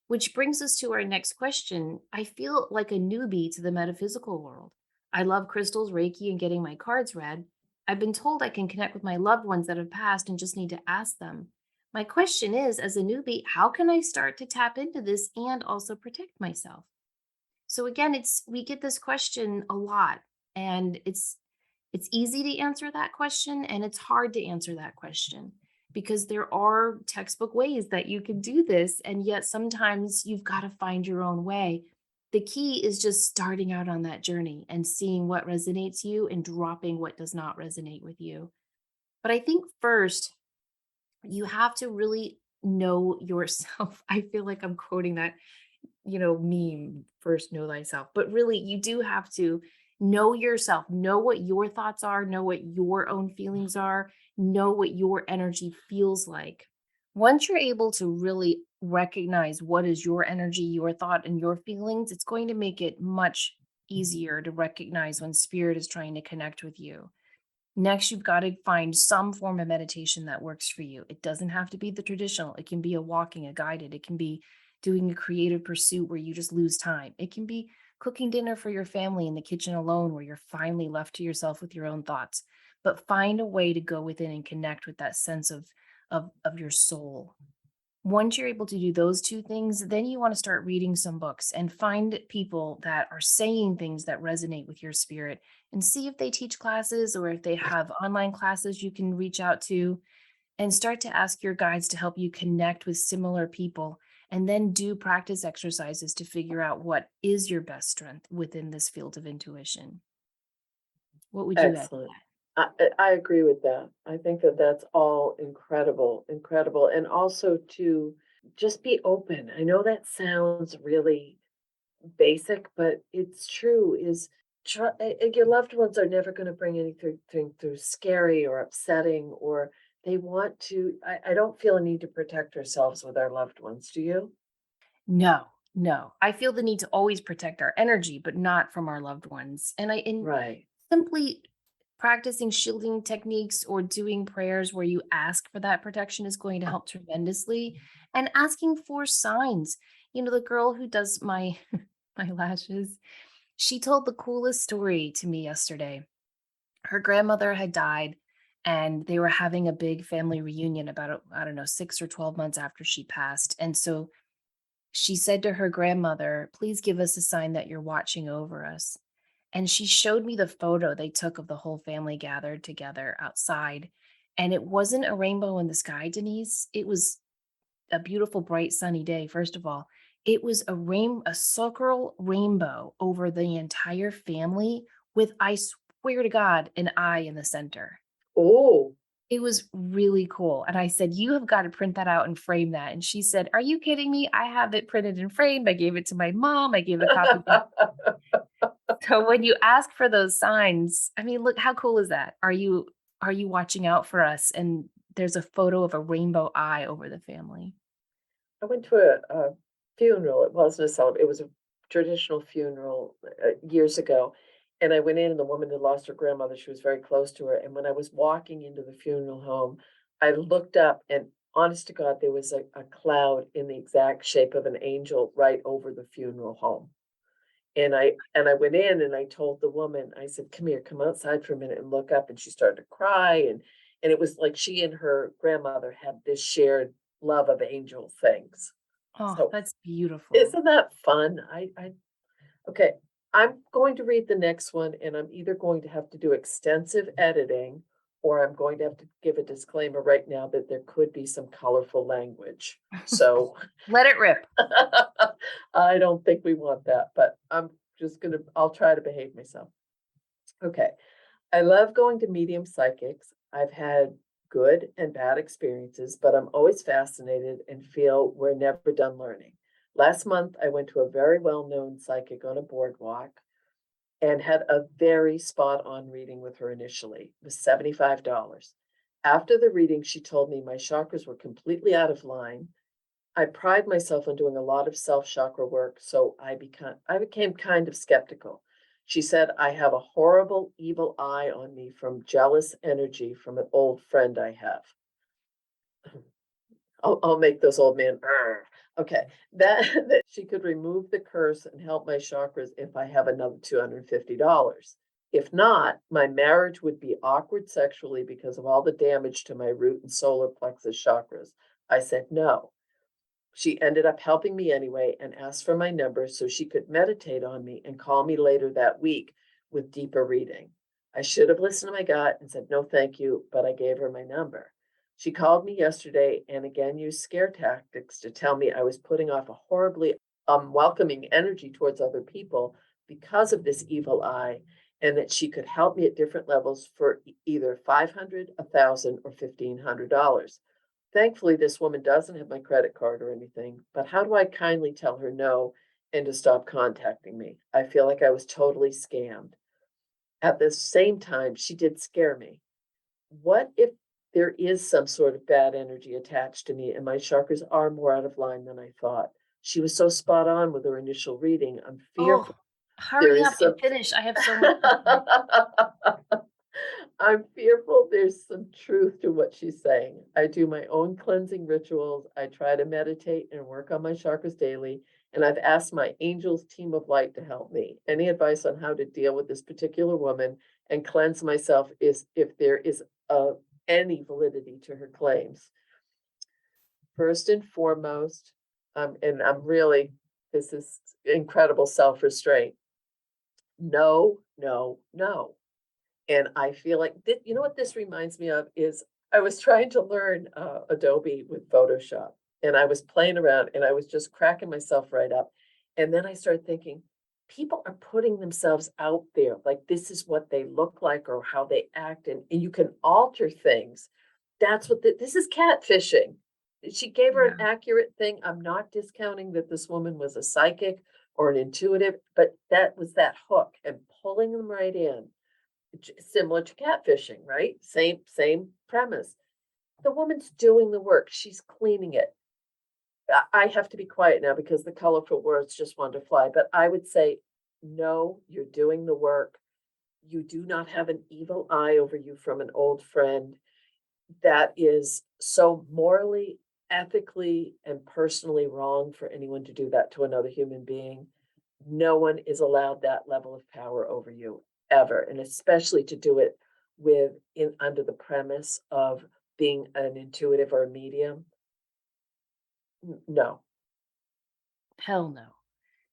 Which brings us to our next question. I feel like a newbie to the metaphysical world. I love crystals, Reiki, and getting my cards read. I've been told I can connect with my loved ones that have passed and just need to ask them. My question is, as a newbie, how can I start to tap into this and also protect myself? So again, it's we get this question a lot, and it's easy to answer that question and it's hard to answer that question because there are textbook ways that you can do this, and yet sometimes you've got to find your own way. The key is just starting out on that journey and seeing what resonates you and dropping what does not resonate with you. But I think first you have to really know yourself. I feel like I'm quoting that meme, first know thyself. But really, you do have to know yourself, know what your thoughts are, know what your own feelings are, know what your energy feels like. Once you're able to really recognize what is your energy, your thought, and your feelings, it's going to make it much easier to recognize when spirit is trying to connect with you. Next, you've got to find some form of meditation that works for you. It doesn't have to be the traditional. It can be a walking, a guided. It can be doing a creative pursuit where you just lose time. It can be cooking dinner for your family in the kitchen alone where you're finally left to yourself with your own thoughts. But find a way to go within and connect with that sense of your soul. Once you're able to do those two things, then you want to start reading some books and find people that are saying things that resonate with your spirit and see if they teach classes or if they have online classes you can reach out to, and start to ask your guides to help you connect with similar people, and then do practice exercises to figure out what is your best strength within this field of intuition. What would you add to Excellent. that? I agree with that. I think that that's all incredible, incredible. And also to just be open. I know that sounds really basic, but it's true. Your loved ones are never going to bring anything through scary or upsetting, or they want to. I don't feel a need to protect ourselves with our loved ones. Do you? No, no. I feel the need to always protect our energy, but not from our loved ones. And Right. simply practicing shielding techniques or doing prayers where you ask for that protection is going to help tremendously. And asking for signs. The girl who does my my lashes, she told the coolest story to me yesterday. Her grandmother had died and they were having a big family reunion about, I don't know, 6 or 12 months after she passed. And so she said to her grandmother, "Please give us a sign that you're watching over us." And she showed me the photo they took of the whole family gathered together outside. And it wasn't a rainbow in the sky, Denise. It was a beautiful, bright, sunny day, first of all. It was a circle rainbow over the entire family with, I swear to God, an eye in the center. Oh, It was really cool, and I said, "You have got to print that out and frame that," and she said, "Are you kidding me? I have it printed and framed. I gave it to my mom. I gave a copy back." So when you ask for those signs, I mean, look, how cool is that? Are you watching out for us? And there's a photo of a rainbow eye over the family. I went to a funeral. It wasn't a it was a traditional funeral years ago. And I went in, and the woman had lost her grandmother. She was very close to her. And when I was walking into the funeral home, I looked up, and honest to God, there was a cloud in the exact shape of an angel right over the funeral home. And I went in and I told the woman, I said, "Come here, come outside for a minute and look up." And she started to cry, and it was like she and her grandmother had this shared love of angel things. Oh, So that's beautiful. isn't that fun? I okay, I'm going to read the next one, and I'm either going to have to do extensive editing, or I'm going to have to give a disclaimer right now that there could be some colorful language. So Let it rip. I don't think we want that, but I'll try to behave myself. Okay. I love going to medium psychics. I've had good and bad experiences, but I'm always fascinated and feel we're never done learning. Last month, I went to a very well known psychic on a boardwalk and had a very spot on reading with her initially. It was $75. After the reading, she told me my chakras were completely out of line. I pride myself on doing a lot of self chakra work, so I became kind of skeptical. She said I have a horrible evil eye on me from jealous energy from an old friend I have. I'll make those old men. "Arr." Okay, that that she could remove the curse and help my chakras if I have another $250. If not, my marriage would be awkward sexually because of all the damage to my root and solar plexus chakras. I said no. She ended up helping me anyway and asked for my number so she could meditate on me and call me later that week with deeper reading. I should have listened to my gut and said no, thank you, but I gave her my number. She called me yesterday and again used scare tactics to tell me I was putting off a horribly unwelcoming energy towards other people because of this evil eye, and that she could help me at different levels for either 500, 1,000, or $1,500. Thankfully, this woman doesn't have my credit card or anything, but how do I kindly tell her no and to stop contacting me? I feel like I was totally scammed. At the same time, she did scare me. What if there is some sort of bad energy attached to me and my chakras are more out of line than I thought? She was so spot on with her initial reading. I'm Oh, fearful there hurry up is and some finish. I have so much to say. I'm fearful there's some truth to what she's saying. I do my own cleansing rituals. I try to meditate and work on my chakras daily. And I've asked my angels team of light to help me. Any advice on how to deal with this particular woman and cleanse myself is if there is any validity to her claims. First and foremost, and I'm really, this is incredible self restraint. No, no, no. And I feel like you know what this reminds me of is I was trying to learn Adobe with Photoshop, and I was playing around and I was just cracking myself right up. And then I started thinking, people are putting themselves out there like this is what they look like or how they act, and you can alter things. That's what this is catfishing. She gave her an Yeah. accurate thing. I'm not discounting that this woman was a psychic or an intuitive, but that was that hook and pulling them right in. Similar to catfishing, right? Same premise. The woman's doing the work. She's cleaning it. I have to be quiet now because the colorful words just want to fly. But I would say, no, you're doing the work. You do not have an evil eye over you from an old friend. That is so morally, ethically, and personally wrong for anyone to do that to another human being. No one is allowed that level of power over you ever, and especially to do it with in under the premise of being an intuitive or a medium. No, Hell no.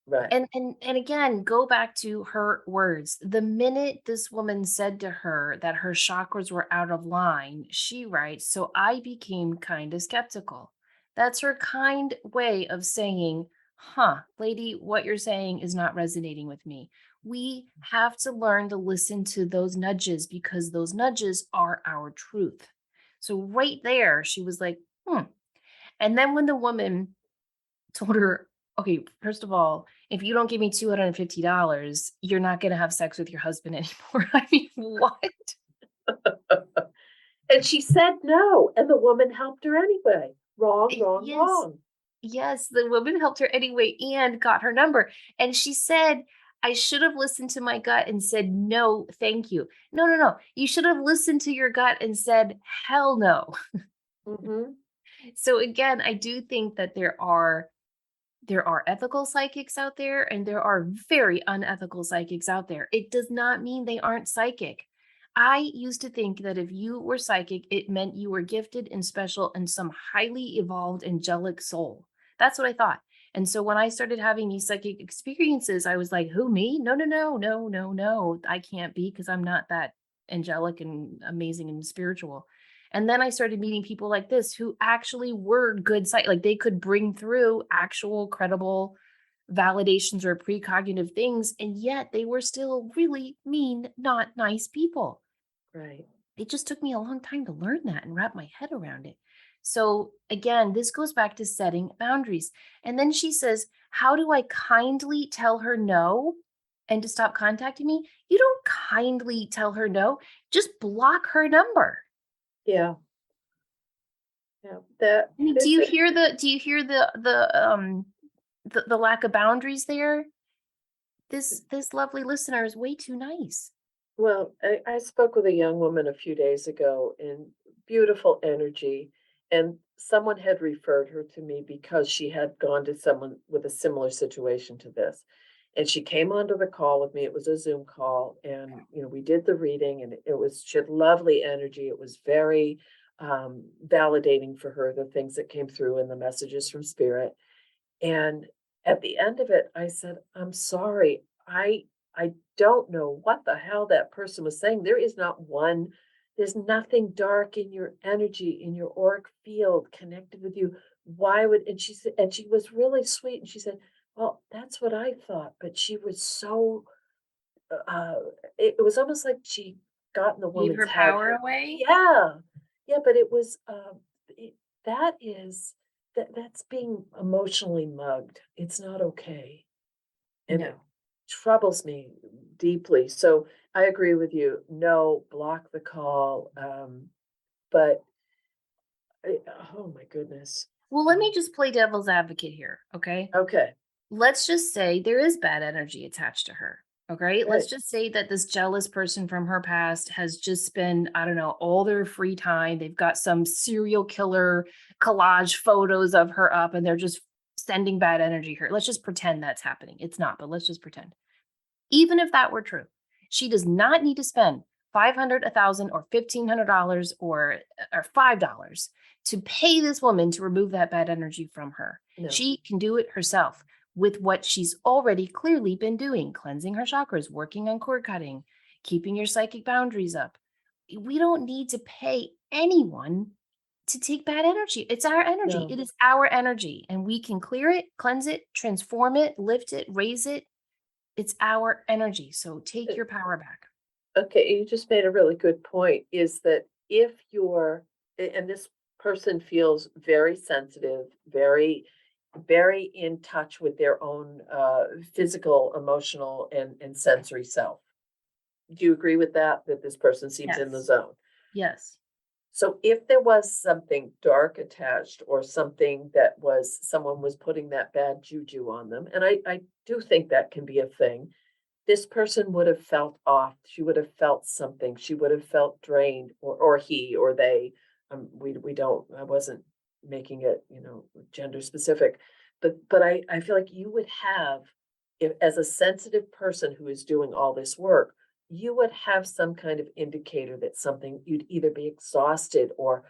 right. And again, go back to her words. The minute this woman said to her that her chakras were out of line, she writes, "So I became kind of skeptical." That's her kind way of saying, "Huh, lady, what you're saying is not resonating with me." We have to learn to listen to those nudges because those nudges are our truth. So right there, she was like, "Hmm." And then when the woman told her, "Okay, first of all, if you don't give me $250, you're not gonna have sex with your husband anymore." I mean, what? And she said no, and the woman helped her anyway. Wrong, wrong, Yes, wrong. yes, the woman helped her anyway and got her number, and she said, "I should have listened to my gut and said, 'No, thank you.'" No, no, no, you should have listened to your gut and said, "Hell no." Mhm. So again, I do think that there are There are ethical psychics out there and there are very unethical psychics out there. It does not mean they aren't psychic. I used to think that if you were psychic, it meant you were gifted and special and some highly evolved angelic soul. That's what I thought. And so when I started having these psychic experiences, I was like, who, me? No, no, no, no, no, no. I can't be because I'm not that angelic and amazing and spiritual. And then I started meeting people like this who actually were good like they could bring through actual credible validations or precognitive things, and yet they were still really mean, not nice people. Right. It just took me a long time to learn that and wrap my head around it. So again, this goes back to setting boundaries. And then she says, how do I kindly tell her no and to stop contacting me? You don't kindly tell her no, just block her number. Yeah. Yeah. That I mean, this is do you hear the lack of boundaries there? This lovely listener is way too nice. well, I spoke with a young woman a few days ago in beautiful energy, and someone had referred her to me because she had gone to someone with a similar situation to this. And she came onto the call with me. It was a Zoom call, and we did the reading, and it was she had lovely energy. It was very validating for her, the things that came through and the messages from spirit. And at the end of it, I said, "I'm sorry. I don't know what the hell that person was saying. There is not one there's nothing dark in your energy, in your auric field connected with you. Why would" and she said and she was really sweet, and she said, "Well, that's what I thought." But she was so, uh, it was almost like she got in the Gave woman's her head. power away? Yeah. Yeah, but it was, it that is that's being emotionally mugged. It's not okay, and it No. troubles me deeply. So, I agree with you. No, block the call, but I oh my goodness. Well, let me Um, just play devil's advocate here, okay? okay, Let's just say there is bad energy attached to her. Okay. Let's right. just say that this jealous person from her past has just spent, I don't know, all their free time. They've got some serial killer collage photos of her up and they're just sending bad energy here. Let's just pretend that's happening. It's not, but let's just pretend. Even if that were true, she does not need to spend 500, 1,000, or $1,500 or $5 to pay this woman to remove that bad energy from her. No, She can do it herself with what she's already clearly been doing, cleansing her chakras, working on cord cutting, keeping your psychic boundaries up. We don't need to pay anyone to take bad energy. It's our energy. no. It is our energy, and we can clear it, cleanse it, transform it, lift it, raise it. It's our energy, so take Uh, your power back. Okay, you just made a really good point, is that if you're and this person feels very sensitive, very in touch with their own, physical, emotional, and sensory self. Do you agree with that, that this person seems in the Yes. zone? Yes. So if there was something dark attached or something that was someone was putting that bad juju on them, and I do think that can be a thing, this person would have felt off. She would have felt something. She would have felt drained, or he or they. We don't. I wasn't making it, gender specific, but I feel like you would have, if as a sensitive person who is doing all this work, you would have some kind of indicator that something you'd either be exhausted or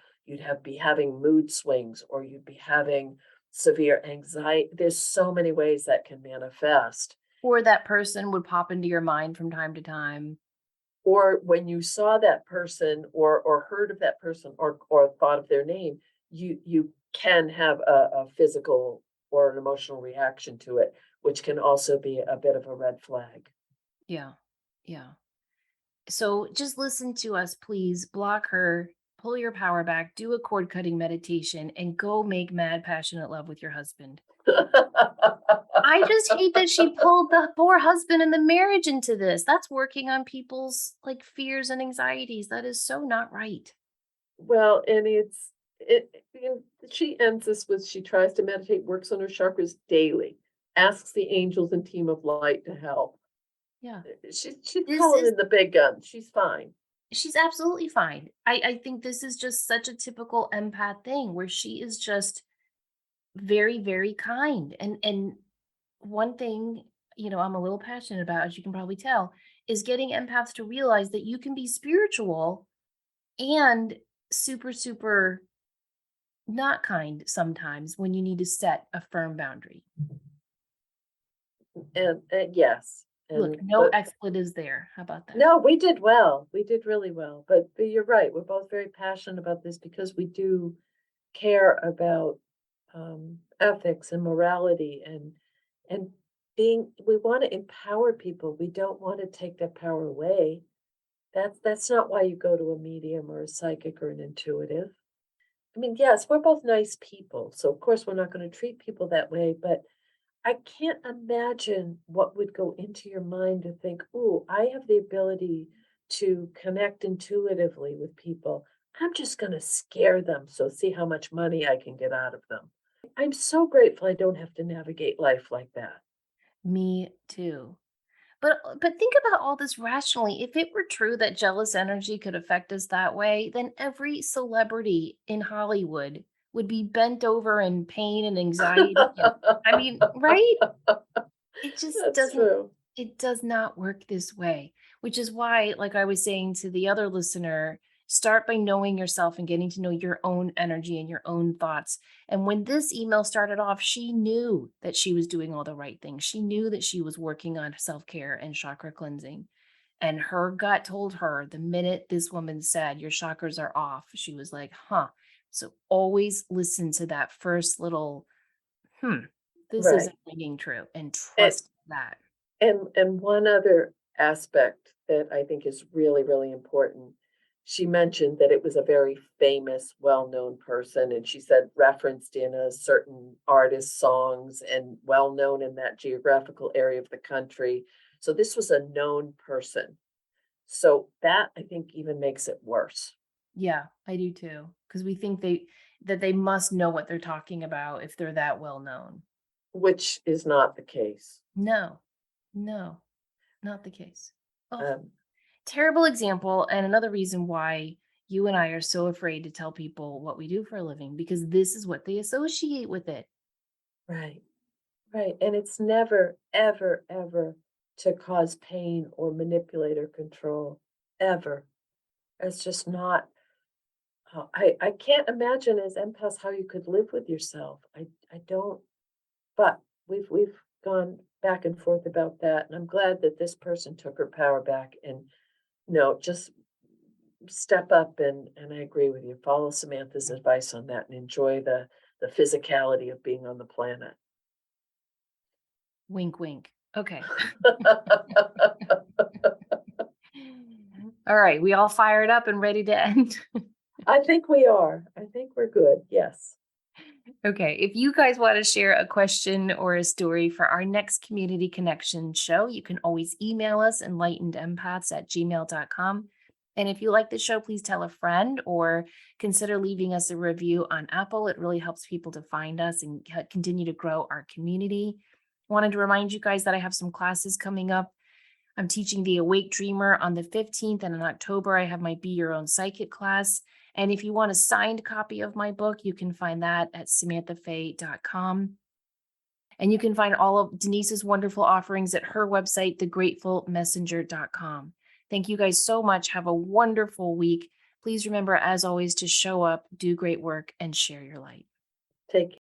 be having mood swings or you'd be having severe anxiety. There's so many ways that can manifest. Or that person would pop into your mind from time to time. Or when you saw that person or heard of that person or thought of their name, you can have a physical or an emotional reaction to it, which can also be a bit of a red flag. Yeah. Yeah. So just listen to us, please. Block her, pull your power back, do a cord cutting meditation, and go make mad, passionate love with your husband. I just hate that she pulled the poor husband and the marriage into this. That's working on people's like fears and anxieties. That is so not right. Well, and she ends this with she tries to meditate, works on her chakras daily, asks the angels and team of light to help. Yeah. She's This calling is in the big guns. She's fine. She's absolutely fine. I think this is just such a typical empath thing where she is just very, very kind. And one thing, I'm a little passionate about, as you can probably tell, is getting empaths to realize that you can be spiritual and super, super not kind sometimes when you need to set a firm boundary. And yes, Look, and no but expletives there. How about that? no, we did well. We did really well. But you're right. We're both very passionate about this because we do care about ethics and morality and being. We want to empower people. We don't want to take their power away. That's not why you go to a medium or a psychic or an intuitive. I mean, yes, we're both nice people, so of course we're not going to treat people that way. But I can't imagine what would go into your mind to think, "Ooh, I have the ability to connect intuitively with people. I'm just gonna scare them, so see how much money I can get out of them." I'm so grateful I don't have to navigate life like that. Me too. But think about all this rationally. If it were true that jealous energy could affect us that way, then every celebrity in Hollywood would be bent over in pain and anxiety. And I mean, right? It just That's doesn't true. it does not work this way, which is why, like I was saying to the other listener, start by knowing yourself and getting to know your own energy and your own thoughts. And when this email started off, she knew that she was doing all the right things. She knew that she was working on self-care and chakra cleansing. And her gut told her the minute this woman said, "Your chakras are off," she was like, huh. So always listen to that first little, hmm, this Right. isn't ringing true, and And trust that. and one other aspect that I think is really, really important, she mentioned that it was a very famous, well-known person, and she said referenced in a certain artist's songs and well-known in that geographical area of the country. So this was a known person. So that I think even makes it worse, Yeah, I do too. Because we think they must know what they're talking about if they're that well known. which is not the case. No, no, not the case. Oh, Um, terrible example, and another reason why you and I are so afraid to tell people what we do for a living, because this is what they associate with it. right. Right, and it's never, ever, ever to cause pain or manipulate or control, ever. It's just not how I can't imagine as empaths how you could live with yourself. I don't, but we've gone back and forth about that, and I'm glad that this person took her power back and, just step up and I agree with you. Follow Samantha's advice on that and enjoy the physicality of being on the planet. Wink, wink. Okay. All right, we all fired up and ready to end. I think we are. I think we're good. Yes. Okay, if you guys want to share a question or a story for our next community connection show, you can always email us enlightenedempaths@gmail.com. And if you like the show, please tell a friend or consider leaving us a review on Apple. It really helps people to find us and continue to grow our community. Wanted to remind you guys that I have some classes coming up. I'm teaching the Awake Dreamer on the 15th, and in October, I have my Be Your Own Psychic class. And if you want a signed copy of my book, you can find that at samanthafay.com. And you can find all of Denise's wonderful offerings at her website, thegratefulmessenger.com. Thank you guys so much. Have a wonderful week. Please remember, as always, to show up, do great work, and share your light. Take